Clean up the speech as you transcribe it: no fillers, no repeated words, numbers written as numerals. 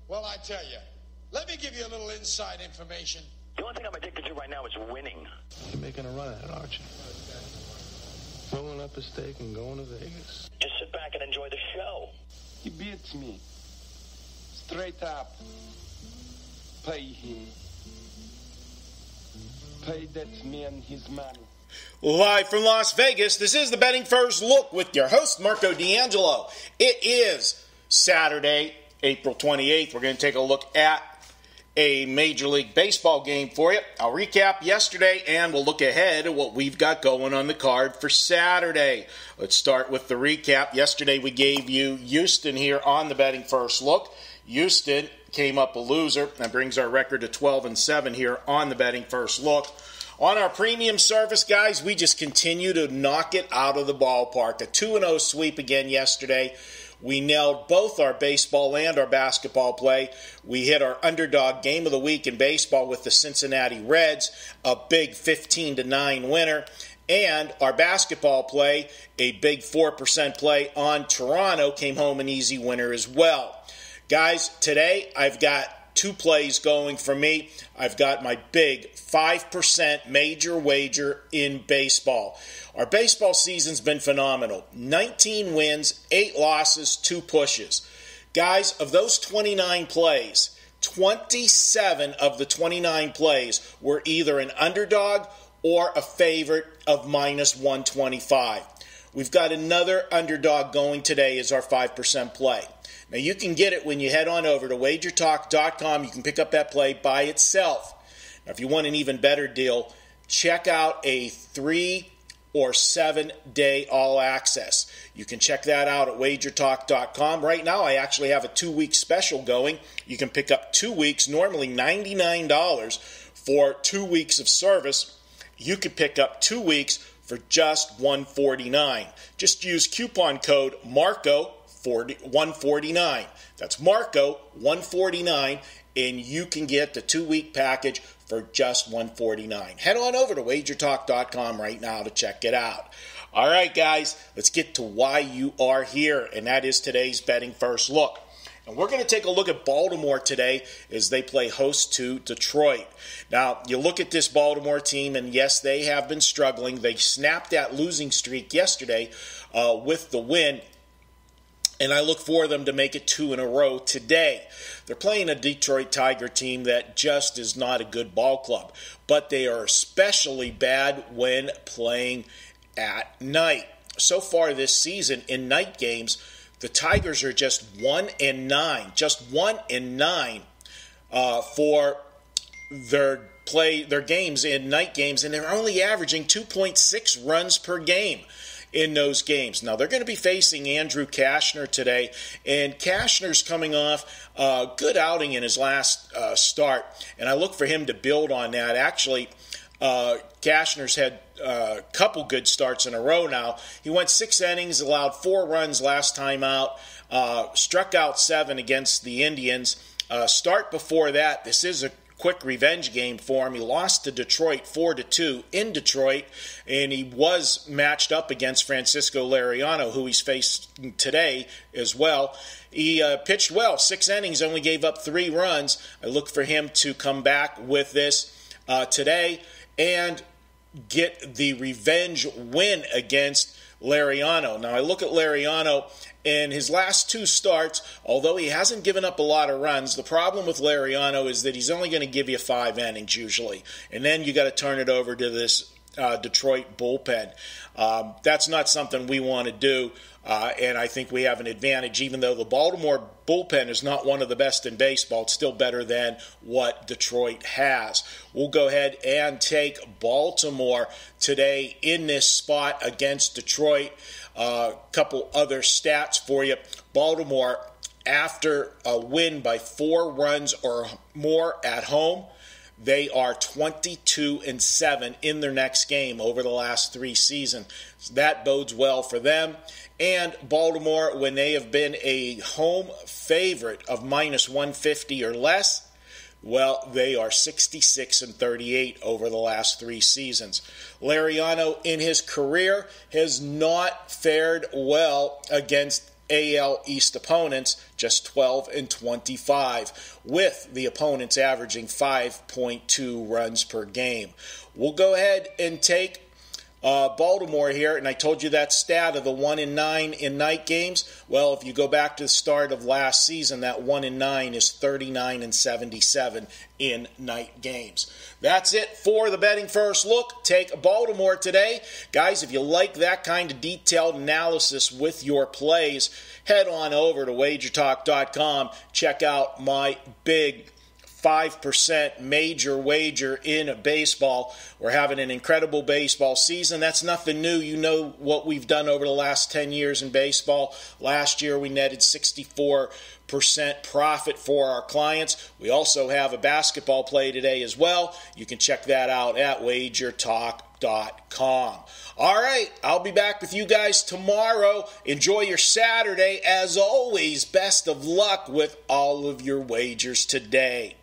Well, I tell you, let me give you a little inside information. The only thing I'm addicted to right now is winning. You're making a run at it, aren't you? Rolling up a stake and going to Vegas. Just sit back and enjoy the show. He beats me. Straight up. Pay him. Pay that man his money. Live from Las Vegas, this is the Betting First Look with your host, Marco D'Angelo. It is Saturday, April 28th. We're going to take a look at a Major League Baseball game for you. I'll recap yesterday, and we'll look ahead at what we've got going on the card for Saturday. Let's start with the recap. Yesterday, we gave you Houston here on the Betting First Look. Houston came up a loser. That brings our record to 12-7 here on the Betting First Look. On our premium service, guys, we just continue to knock it out of the ballpark. A 2-0 sweep again yesterday. We nailed both our baseball and our basketball play. We hit our underdog game of the week in baseball with the Cincinnati Reds, a big 15-9 winner. And our basketball play, a big 4% play on Toronto, came home an easy winner as well. Guys, today I've got two plays going for me. I've got my big 5% major wager in baseball. Our baseball season's been phenomenal. 19 wins, 8 losses, 2 pushes. Guys, of those 29 plays, 27 of the 29 plays were either an underdog or a favorite of minus 125. We've got another underdog going today as our 5% play. Now, you can get it when you head on over to wagertalk.com. You can pick up that play by itself. Now, if you want an even better deal, check out a 3 or 7 day all access. You can check that out at wagertalk.com. Right now, I actually have a 2-week special going. You can pick up 2 weeks, normally $99 for 2 weeks of service. You could pick up 2 weeks for just $149. Just use coupon code MARCO149. That's Marco149, and you can get the 2-week package for just $149. Head on over to wagertalk.com right now to check it out. All right, guys, let's get to why you are here, and that is today's Betting First Look. And we're going to take a look at Baltimore today as they play host to Detroit. Now, you look at this Baltimore team, and yes, they have been struggling. They snapped that losing streak yesterday with the win, and I look for them to make it 2 in a row today. They're playing a Detroit Tiger team that just is not a good ball club, but they are especially bad when playing at night. So far this season, in night games, the Tigers are just 1-9, just 1-9 for their games in night games, and they're only averaging 2.6 runs per game in those games. Now, they're going to be facing Andrew Cashner today, and Cashner's coming off a good outing in his last start, and I look for him to build on that. Actually, Cashner's had a couple good starts in a row now. He went 6 innings, allowed 4 runs last time out, struck out 7 against the Indians. Start before that, this is a quick revenge game for him. He lost to Detroit 4-2 in Detroit, and he was matched up against Francisco Liriano, who he's facing today as well. He pitched well, 6 innings, only gave up 3 runs. I look for him to come back with this today and get the revenge win against Liriano. Now, I look at Liriano in his last 2 starts, although he hasn't given up a lot of runs. The problem with Liriano is that he's only going to give you 5 innings usually, and then you got to turn it over to this Detroit bullpen. That's not something we want to do, and I think we have an advantage. Even though the Baltimore bullpen is not one of the best in baseball, it's still better than what Detroit has. We'll go ahead and take Baltimore today in this spot against Detroit. A couple other stats for you. Baltimore, after a win by 4 runs or more at home, they are 22-7 in their next game over the last 3 seasons. So that bodes well for them. And Baltimore, when they have been a home favorite of minus 150 or less, well, they are 66-38 over the last 3 seasons. Liriano, in his career, has not fared well against AL East opponents, just 12-25, with the opponents averaging 5.2 runs per game. We'll go ahead and take Baltimore here, and I told you that stat of the 1-9 in night games. Well, if you go back to the start of last season, that 1-9 is 39-77 in night games. That's it for the Betting First Look. Take Baltimore today. Guys, if you like that kind of detailed analysis with your plays, head on over to wagertalk.com. Check out my big 5% major wager in baseball. We're having an incredible baseball season. That's nothing new. You know what we've done over the last 10 years in baseball. Last year we netted 64% profit for our clients. We also have a basketball play today as well. You can check that out at wagertalk.com. All right, I'll be back with you guys tomorrow. Enjoy your Saturday. As always, best of luck with all of your wagers today.